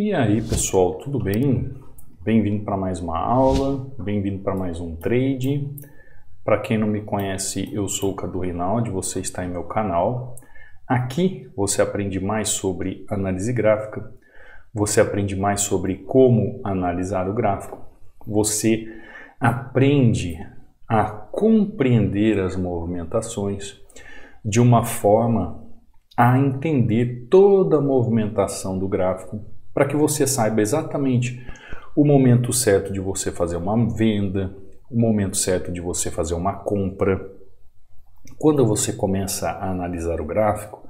E aí pessoal, tudo bem? Bem-vindo para mais uma aula, bem-vindo para mais um trade. Para quem não me conhece, eu sou o Cadu Reinaldi, você está em meu canal. Aqui você aprende mais sobre análise gráfica, você aprende mais sobre como analisar o gráfico, você aprende a compreender as movimentações de uma forma a entender toda a movimentação do gráfico, para que você saiba exatamente o momento certo de você fazer uma venda, o momento certo de você fazer uma compra. Quando você começa a analisar o gráfico,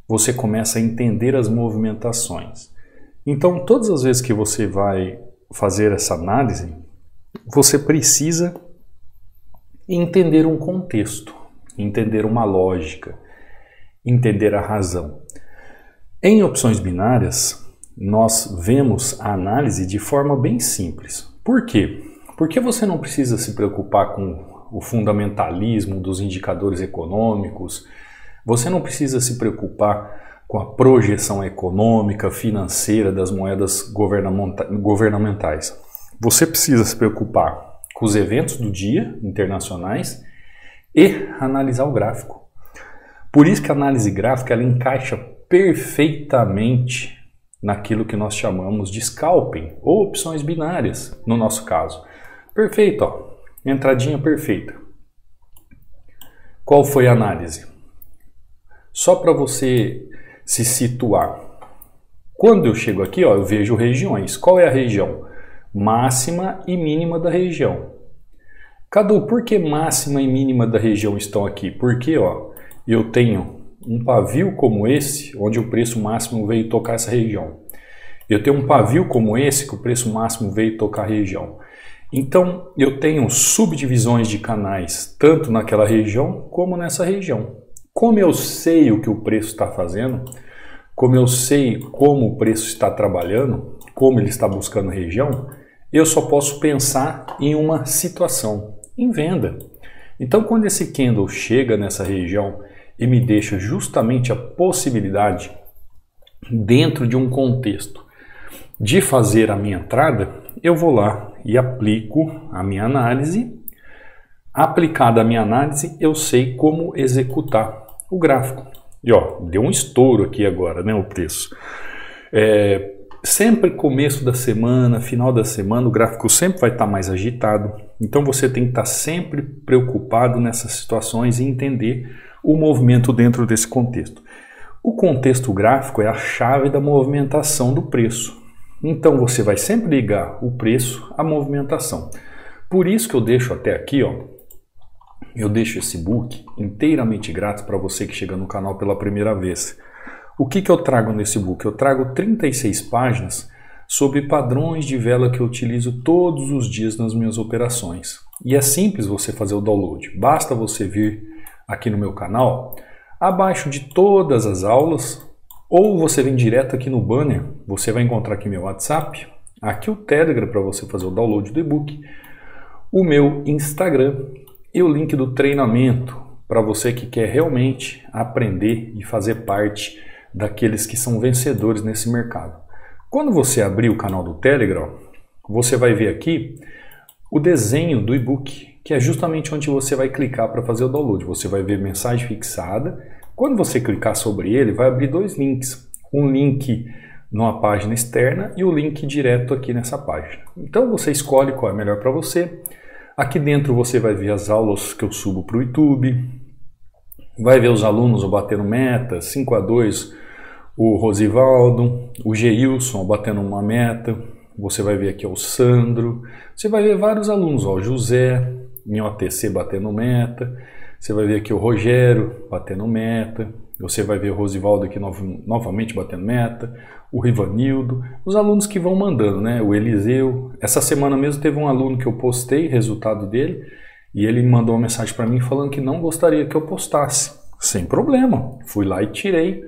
você começa a entender as movimentações. Então, todas as vezes que você vai fazer essa análise, você precisa entender um contexto, entender uma lógica, entender a razão. Em opções binárias, nós vemos a análise de forma bem simples. Por quê? Porque você não precisa se preocupar com o fundamentalismo dos indicadores econômicos, você não precisa se preocupar com a projeção econômica, financeira das moedas governamentais. Você precisa se preocupar com os eventos do dia internacionais e analisar o gráfico. Por isso que a análise gráfica ela encaixa perfeitamente naquilo que nós chamamos de scalping ou opções binárias, no nosso caso. Perfeito, ó. Entradinha perfeita. Qual foi a análise? Só para você se situar. Quando eu chego aqui, ó, eu vejo regiões. Qual é a região? Máxima e mínima da região. Cadu, por que máxima e mínima da região estão aqui? Porque, ó, eu tenho um pavio como esse, onde o preço máximo veio tocar essa região. Eu tenho um pavio como esse, que o preço máximo veio tocar a região. Então, eu tenho subdivisões de canais, tanto naquela região como nessa região. Como eu sei o que o preço está fazendo, como eu sei como o preço está trabalhando, como ele está buscando região, eu só posso pensar em uma situação, em venda. Então, quando esse candle chega nessa região e me deixa justamente a possibilidade, dentro de um contexto, de fazer a minha entrada, eu vou lá e aplico a minha análise. Aplicada a minha análise, eu sei como executar o gráfico. E ó, deu um estouro aqui agora, né, o preço. Sempre começo da semana, final da semana, o gráfico sempre vai estar mais agitado. Então você tem que estar sempre preocupado nessas situações e entender o movimento dentro desse contexto. O contexto gráfico é a chave da movimentação do preço. Então você vai sempre ligar o preço à movimentação. Por isso que eu deixo até aqui, ó, eu deixo esse book inteiramente grátis para você que chega no canal pela primeira vez. O que eu trago nesse book? Eu trago 36 páginas sobre padrões de vela que eu utilizo todos os dias nas minhas operações. E é simples você fazer o download. Basta você vir aqui no meu canal, abaixo de todas as aulas, ou você vem direto aqui no banner, você vai encontrar aqui meu WhatsApp, aqui o Telegram para você fazer o download do e-book, o meu Instagram e o link do treinamento para você que quer realmente aprender e fazer parte daqueles que são vencedores nesse mercado. Quando você abrir o canal do Telegram, você vai ver aqui o desenho do e-book, que é justamente onde você vai clicar para fazer o download. Você vai ver mensagem fixada. Quando você clicar sobre ele, vai abrir dois links. Um link numa página externa e o link direto aqui nessa página. Então você escolhe qual é melhor para você. Aqui dentro você vai ver as aulas que eu subo para o YouTube. Vai ver os alunos batendo meta, 5-2, o Rosivaldo, o Geilson batendo uma meta. Você vai ver aqui o Sandro. Você vai ver vários alunos, ó, o José em OTC batendo meta. Você vai ver aqui o Rogério batendo meta. Você vai ver o Rosivaldo aqui novamente batendo meta. O Rivanildo. Os alunos que vão mandando, né? O Eliseu. Essa semana mesmo teve um aluno que eu postei, resultado dele. E ele mandou uma mensagem para mim falando que não gostaria que eu postasse. Sem problema. Fui lá e tirei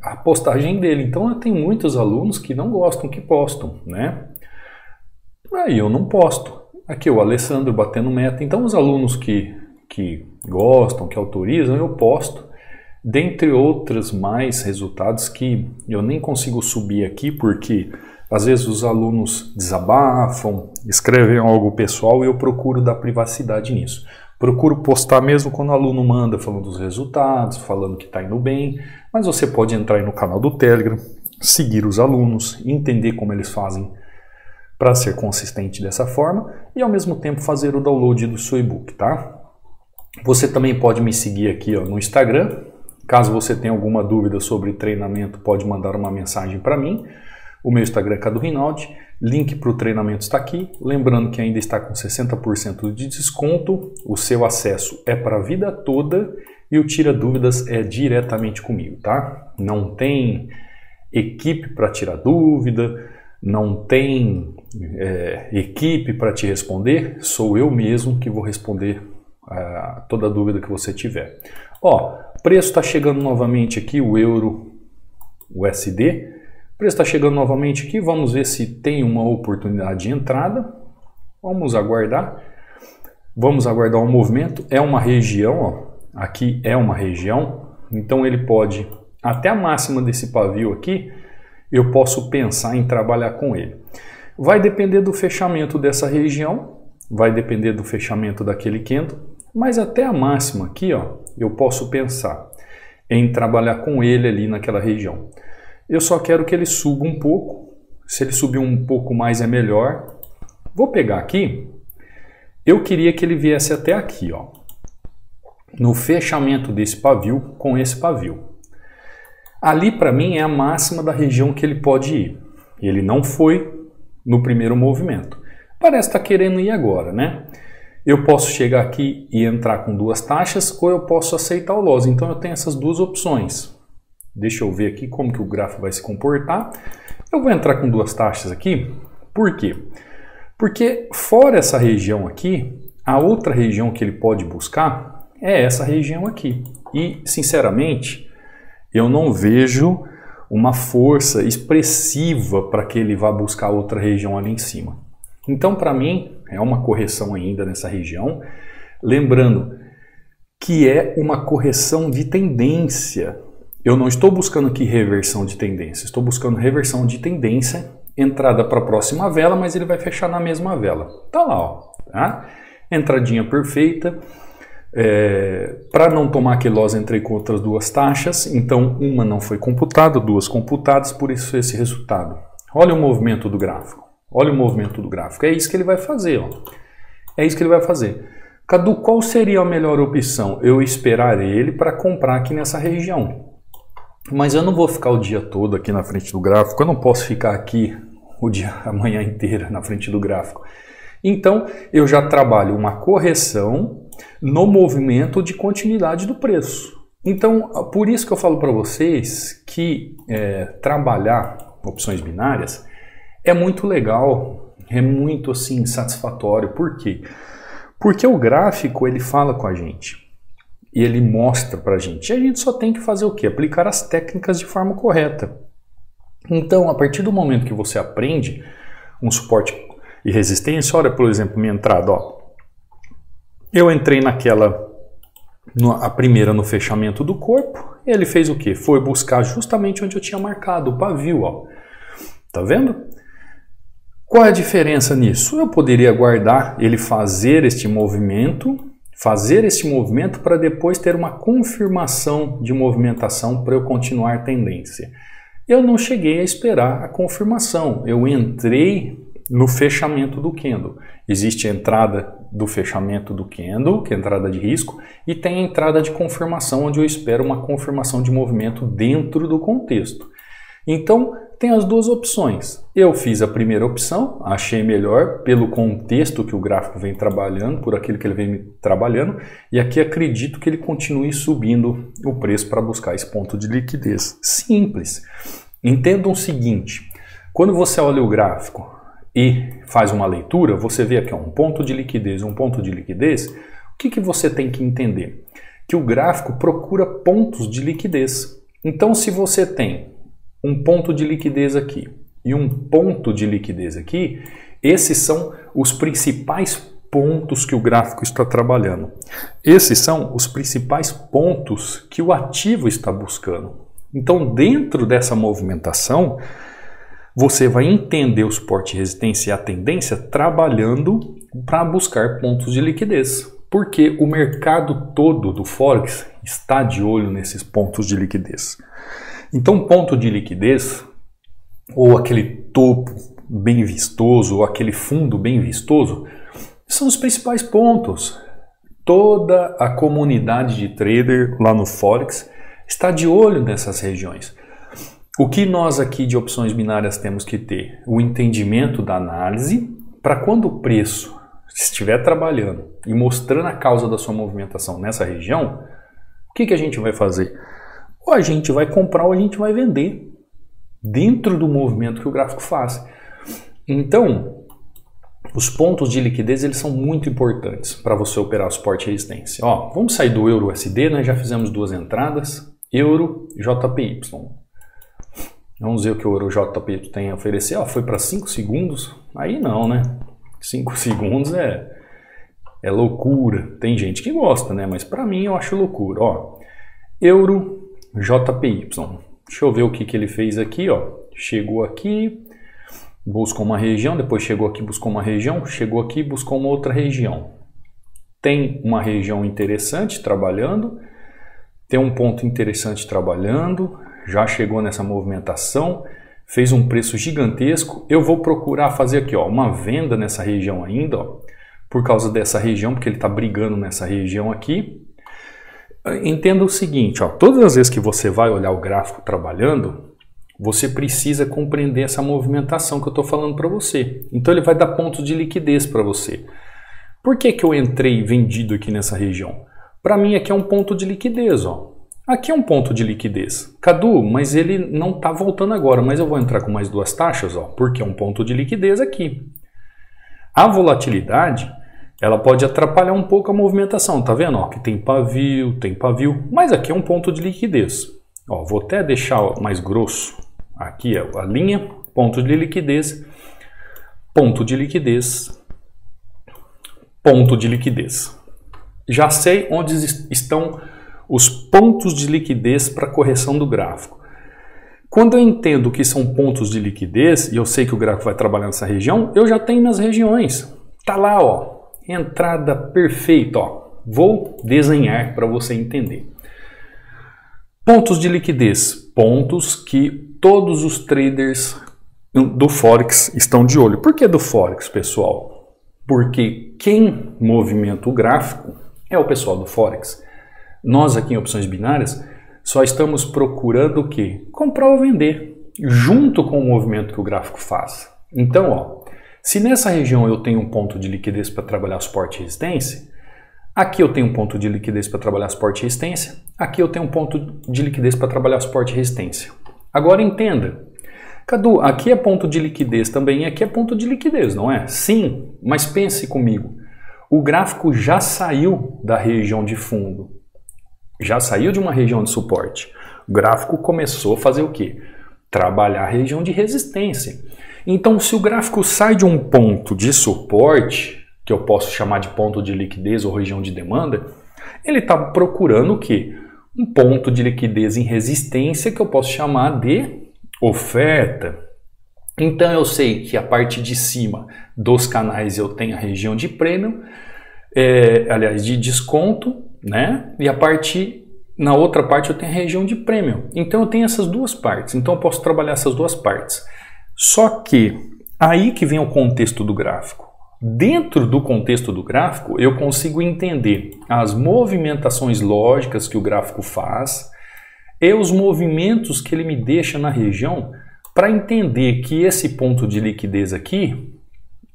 a postagem dele. Então tem muitos alunos que não gostam que postam, né? Aí eu não posto. Aqui o Alessandro batendo meta. Então os alunos que gostam, que autorizam, eu posto dentre outros mais resultados que eu nem consigo subir aqui porque às vezes os alunos desabafam, escrevem algo pessoal e eu procuro dar privacidade nisso. Procuro postar mesmo quando o aluno manda falando dos resultados, falando que está indo bem, mas você pode entrar aí no canal do Telegram, seguir os alunos, entender como eles fazem para ser consistente dessa forma e ao mesmo tempo fazer o download do seu e-book, tá? Você também pode me seguir aqui ó, no Instagram. Caso você tenha alguma dúvida sobre treinamento, pode mandar uma mensagem para mim. O meu Instagram é Cadu Rinaldi, link para o treinamento está aqui. Lembrando que ainda está com 60% de desconto, o seu acesso é para a vida toda e o Tira Dúvidas é diretamente comigo, tá? Não tem equipe para tirar dúvida, não tem equipe para te responder, sou eu mesmo que vou responder toda dúvida que você tiver. Ó, preço está chegando novamente aqui, o euro USD. O preço está chegando novamente aqui, vamos ver se tem uma oportunidade de entrada. Vamos aguardar. Vamos aguardar um movimento. É uma região, ó. Aqui é uma região, então ele pode, até a máxima desse pavio aqui, eu posso pensar em trabalhar com ele. Vai depender do fechamento dessa região, vai depender do fechamento daquele candle, mas até a máxima aqui, ó, eu posso pensar em trabalhar com ele ali naquela região. Eu só quero que ele suba um pouco, se ele subir um pouco mais é melhor. Vou pegar aqui, eu queria que ele viesse até aqui, ó, no fechamento desse pavio com esse pavio. Ali para mim é a máxima da região que ele pode ir. Ele não foi no primeiro movimento. Parece estar querendo ir agora, né? Eu posso chegar aqui e entrar com duas taxas ou eu posso aceitar o loss. Então eu tenho essas duas opções. Deixa eu ver aqui como que o gráfico vai se comportar. Eu vou entrar com duas taxas aqui. Por quê? Porque fora essa região aqui, a outra região que ele pode buscar é essa região aqui. E, sinceramente, eu não vejo uma força expressiva para que ele vá buscar outra região ali em cima. Então, para mim, é uma correção ainda nessa região. Lembrando que é uma correção de tendência. Eu não estou buscando aqui reversão de tendência, estou buscando reversão de tendência, entrada para a próxima vela, mas ele vai fechar na mesma vela. Tá lá, ó, tá? Entradinha perfeita. Para não tomar aquele loss, entrei com outras duas taxas, então uma não foi computada, duas computadas, por isso esse resultado. Olha o movimento do gráfico, olha o movimento do gráfico, é isso que ele vai fazer, ó. É isso que ele vai fazer. Cadu, qual seria a melhor opção? Eu esperar ele para comprar aqui nessa região. Mas eu não vou ficar o dia todo aqui na frente do gráfico, eu não posso ficar aqui a manhã inteira na frente do gráfico. Então, eu já trabalho uma correção no movimento de continuidade do preço. Então, por isso que eu falo para vocês que trabalhar opções binárias é muito legal, é muito assim satisfatório. Por quê? Porque o gráfico ele fala com a gente e ele mostra para a gente. E a gente só tem que fazer o quê? Aplicar as técnicas de forma correta. Então, a partir do momento que você aprende um suporte e resistência, olha, por exemplo, minha entrada, ó. Eu entrei a primeira no fechamento do corpo, ele fez o quê? Foi buscar justamente onde eu tinha marcado, o pavio, ó. Tá vendo? Qual é a diferença nisso? Eu poderia aguardar ele fazer este movimento para depois ter uma confirmação de movimentação para eu continuar a tendência. Eu não cheguei a esperar a confirmação, eu entrei no fechamento do candle. Existe a entrada do fechamento do candle, que é a entrada de risco, e tem a entrada de confirmação, onde eu espero uma confirmação de movimento dentro do contexto. Então, tem as duas opções. Eu fiz a primeira opção, achei melhor pelo contexto que o gráfico vem trabalhando, por aquilo que ele vem trabalhando, e aqui acredito que ele continue subindo o preço para buscar esse ponto de liquidez. Simples. Entendam o seguinte, quando você olha o gráfico e faz uma leitura, você vê aqui um ponto de liquidez, um ponto de liquidez, o que você tem que entender? Que o gráfico procura pontos de liquidez. Então, se você tem um ponto de liquidez aqui e um ponto de liquidez aqui, esses são os principais pontos que o gráfico está trabalhando. Esses são os principais pontos que o ativo está buscando. Então, dentro dessa movimentação, você vai entender o suporte e resistência e a tendência trabalhando para buscar pontos de liquidez. Porque o mercado todo do Forex está de olho nesses pontos de liquidez. Então, ponto de liquidez, ou aquele topo bem vistoso, ou aquele fundo bem vistoso, são os principais pontos. Toda a comunidade de trader lá no Forex está de olho nessas regiões. O que nós aqui de opções binárias temos que ter? O entendimento da análise para quando o preço estiver trabalhando e mostrando a causa da sua movimentação nessa região, o que a gente vai fazer? Ou a gente vai comprar ou a gente vai vender dentro do movimento que o gráfico faz. Então, os pontos de liquidez eles são muito importantes para você operar o suporte e resistência. Ó, vamos sair do euro USD, nós já fizemos duas entradas, euro JPY. Vamos ver o que o euro JPY tem a oferecer. Ó, foi para 5 segundos, aí não, né? 5 segundos é loucura. Tem gente que gosta, né? Mas para mim eu acho loucura. Ó, euro JPY. Deixa eu ver o que ele fez aqui. Ó. Chegou aqui, buscou uma região, depois chegou aqui, buscou uma região, chegou aqui, buscou uma outra região. Tem uma região interessante trabalhando, tem um ponto interessante trabalhando, já chegou nessa movimentação, fez um preço gigantesco. Eu vou procurar fazer aqui, ó, uma venda nessa região ainda, ó, por causa dessa região, porque ele está brigando nessa região aqui. Entenda o seguinte, ó, todas as vezes que você vai olhar o gráfico trabalhando, você precisa compreender essa movimentação que eu estou falando para você. Então ele vai dar pontos de liquidez para você. Por que eu entrei vendido aqui nessa região? Para mim aqui é um ponto de liquidez, ó. Aqui é um ponto de liquidez. Cadu, mas ele não está voltando agora, mas eu vou entrar com mais duas taxas, ó, porque é um ponto de liquidez aqui. A volatilidade, ela pode atrapalhar um pouco a movimentação, tá vendo? Ó, que tem pavio, mas aqui é um ponto de liquidez. Ó, vou até deixar mais grosso. Aqui é a linha, ponto de liquidez, ponto de liquidez, ponto de liquidez. Já sei onde estão os pontos de liquidez para correção do gráfico. Quando eu entendo que são pontos de liquidez e eu sei que o gráfico vai trabalhar nessa região, eu já tenho minhas regiões. Tá lá, ó, entrada perfeita, ó. Vou desenhar para você entender. Pontos de liquidez, pontos que todos os traders do Forex estão de olho. Por que do Forex, pessoal? Porque quem movimenta o gráfico é o pessoal do Forex. Nós aqui em opções binárias só estamos procurando o quê? Comprar ou vender, junto com o movimento que o gráfico faz. Então, ó, se nessa região eu tenho um ponto de liquidez para trabalhar suporte e resistência, aqui eu tenho um ponto de liquidez para trabalhar suporte e resistência, aqui eu tenho um ponto de liquidez para trabalhar suporte e resistência. Agora entenda, Cadu, aqui é ponto de liquidez também e aqui é ponto de liquidez, não é? Sim, mas pense comigo, o gráfico já saiu da região de fundo, já saiu de uma região de suporte. O gráfico começou a fazer o quê? Trabalhar a região de resistência. Então, se o gráfico sai de um ponto de suporte, que eu posso chamar de ponto de liquidez ou região de demanda, ele está procurando o quê? Um ponto de liquidez em resistência que eu posso chamar de oferta. Então eu sei que a parte de cima dos canais eu tenho a região de prêmio, aliás, de desconto, né? E na outra parte eu tenho a região de prêmio. Então eu tenho essas duas partes. Então eu posso trabalhar essas duas partes. Só que aí que vem o contexto do gráfico. Dentro do contexto do gráfico, eu consigo entender as movimentações lógicas que o gráfico faz e os movimentos que ele me deixa na região para entender que esse ponto de liquidez aqui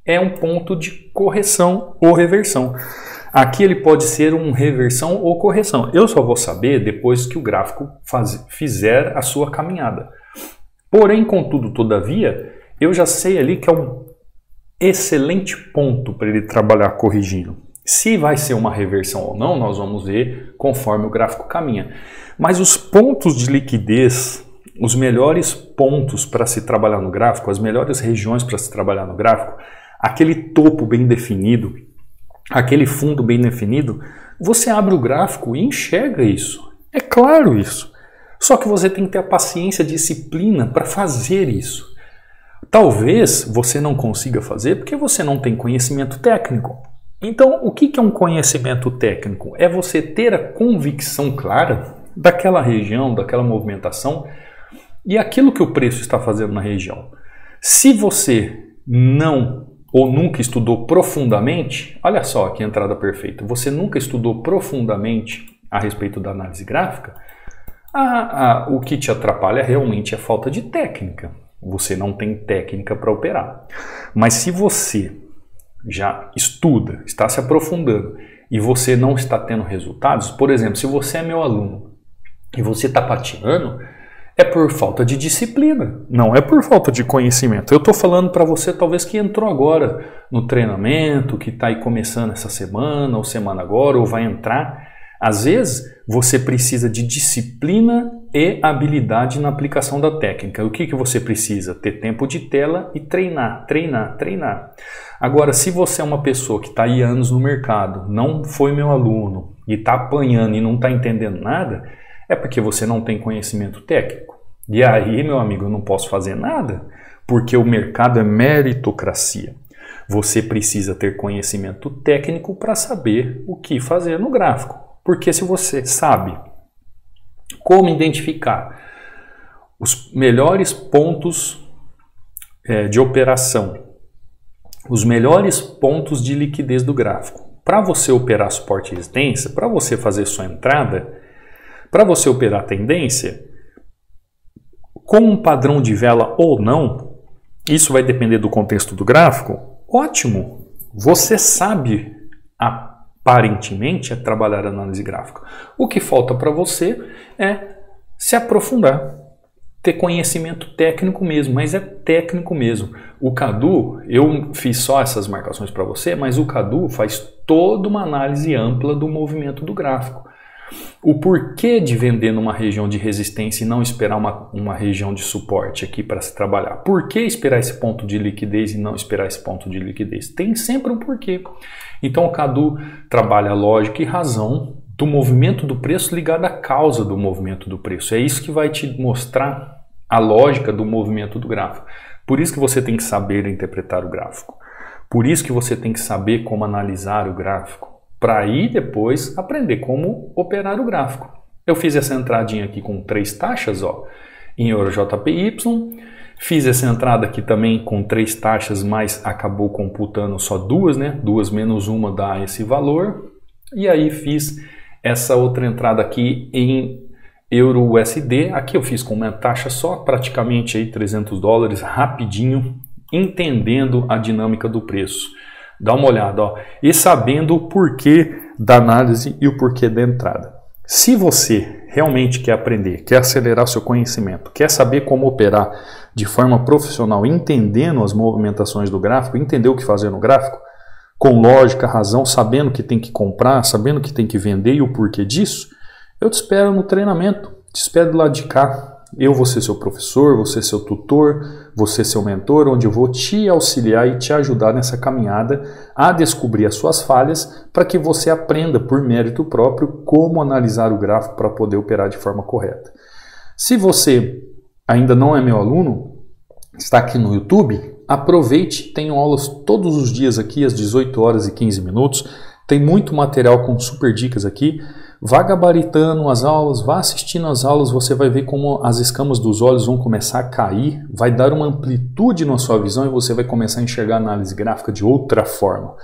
é um ponto de correção ou reversão. Aqui ele pode ser uma reversão ou correção. Eu só vou saber depois que o gráfico fizer a sua caminhada. Porém, contudo, todavia, eu já sei ali que é um excelente ponto para ele trabalhar corrigindo. Se vai ser uma reversão ou não, nós vamos ver conforme o gráfico caminha. Mas os pontos de liquidez, os melhores pontos para se trabalhar no gráfico, as melhores regiões para se trabalhar no gráfico, aquele topo bem definido, aquele fundo bem definido, você abre o gráfico e enxerga isso. É claro isso. Só que você tem que ter a paciência, a disciplina para fazer isso. Talvez você não consiga fazer porque você não tem conhecimento técnico. Então, o que é um conhecimento técnico? É você ter a convicção clara daquela região, daquela movimentação e aquilo que o preço está fazendo na região. Se você não ou nunca estudou profundamente, olha só que entrada perfeita, você nunca estudou profundamente a respeito da análise gráfica, o que te atrapalha realmente é a falta de técnica. Você não tem técnica para operar. Mas se você já estuda, está se aprofundando e você não está tendo resultados, por exemplo, se você é meu aluno e você está patinando, é por falta de disciplina, não é por falta de conhecimento. Eu estou falando para você talvez que entrou agora no treinamento, que está aí começando essa semana, ou semana agora, ou vai entrar. Às vezes você precisa de disciplina e habilidade na aplicação da técnica. O que você precisa? Ter tempo de tela e treinar, treinar, treinar. Agora, se você é uma pessoa que está aí anos no mercado, não foi meu aluno e está apanhando e não está entendendo nada, é porque você não tem conhecimento técnico. E aí, meu amigo, eu não posso fazer nada, porque o mercado é meritocracia. Você precisa ter conhecimento técnico para saber o que fazer no gráfico. Porque se você sabe como identificar os melhores pontos de operação, os melhores pontos de liquidez do gráfico, para você operar suporte e resistência, para você fazer sua entrada, para você operar a tendência, com um padrão de vela ou não, isso vai depender do contexto do gráfico, ótimo, você sabe aparentemente trabalhar a análise gráfica. O que falta para você é se aprofundar, ter conhecimento técnico mesmo, mas é técnico mesmo. O Cadu, eu fiz só essas marcações para você, mas o Cadu faz toda uma análise ampla do movimento do gráfico. O porquê de vender numa região de resistência e não esperar uma região de suporte aqui para se trabalhar? Por que esperar esse ponto de liquidez e não esperar esse ponto de liquidez? Tem sempre um porquê. Então o Cadu trabalha a lógica e razão do movimento do preço ligado à causa do movimento do preço. É isso que vai te mostrar a lógica do movimento do gráfico. Por isso que você tem que saber interpretar o gráfico. Por isso que você tem que saber como analisar o gráfico. Para aí depois aprender como operar o gráfico. Eu fiz essa entradinha aqui com 3 taxas, ó, em EuroJPY. Fiz essa entrada aqui também com 3 taxas, mas acabou computando só 2, né? 2 menos 1 dá esse valor. E aí fiz essa outra entrada aqui em EURUSD. Aqui eu fiz com uma taxa só, praticamente aí $300, rapidinho, entendendo a dinâmica do preço. Dá uma olhada, ó, e sabendo o porquê da análise e o porquê da entrada. Se você realmente quer aprender, quer acelerar o seu conhecimento, quer saber como operar de forma profissional, entendendo as movimentações do gráfico, entender o que fazer no gráfico, com lógica, razão, sabendo que tem que comprar, sabendo que tem que vender e o porquê disso, eu te espero no treinamento, te espero do lado de cá. Eu vou ser seu professor, vou ser seu tutor, vou ser seu mentor, onde eu vou te auxiliar e te ajudar nessa caminhada a descobrir as suas falhas para que você aprenda por mérito próprio como analisar o gráfico para poder operar de forma correta. Se você ainda não é meu aluno, está aqui no YouTube, aproveite, tenho aulas todos os dias aqui às 18 horas e 15 minutos, tem muito material com super dicas aqui. Vá gabaritando as aulas, vá assistindo as aulas, você vai ver como as escamas dos olhos vão começar a cair, vai dar uma amplitude na sua visão e você vai começar a enxergar a análise gráfica de outra forma.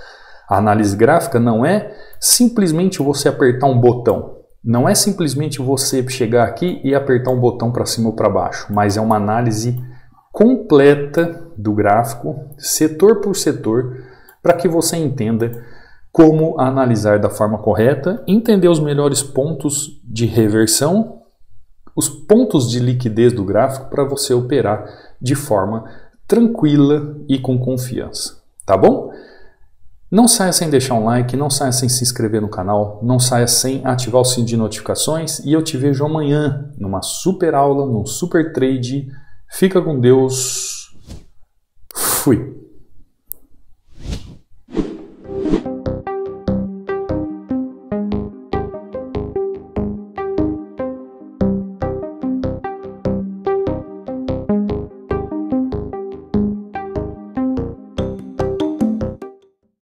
A análise gráfica não é simplesmente você apertar um botão, não é simplesmente você chegar aqui e apertar um botão para cima ou para baixo, mas é uma análise completa do gráfico, setor por setor, para que você entenda como analisar da forma correta, entender os melhores pontos de reversão, os pontos de liquidez do gráfico para você operar de forma tranquila e com confiança, tá bom? Não saia sem deixar um like, não saia sem se inscrever no canal, não saia sem ativar o sininho de notificações e eu te vejo amanhã numa super aula, num super trade. Fica com Deus. Fui!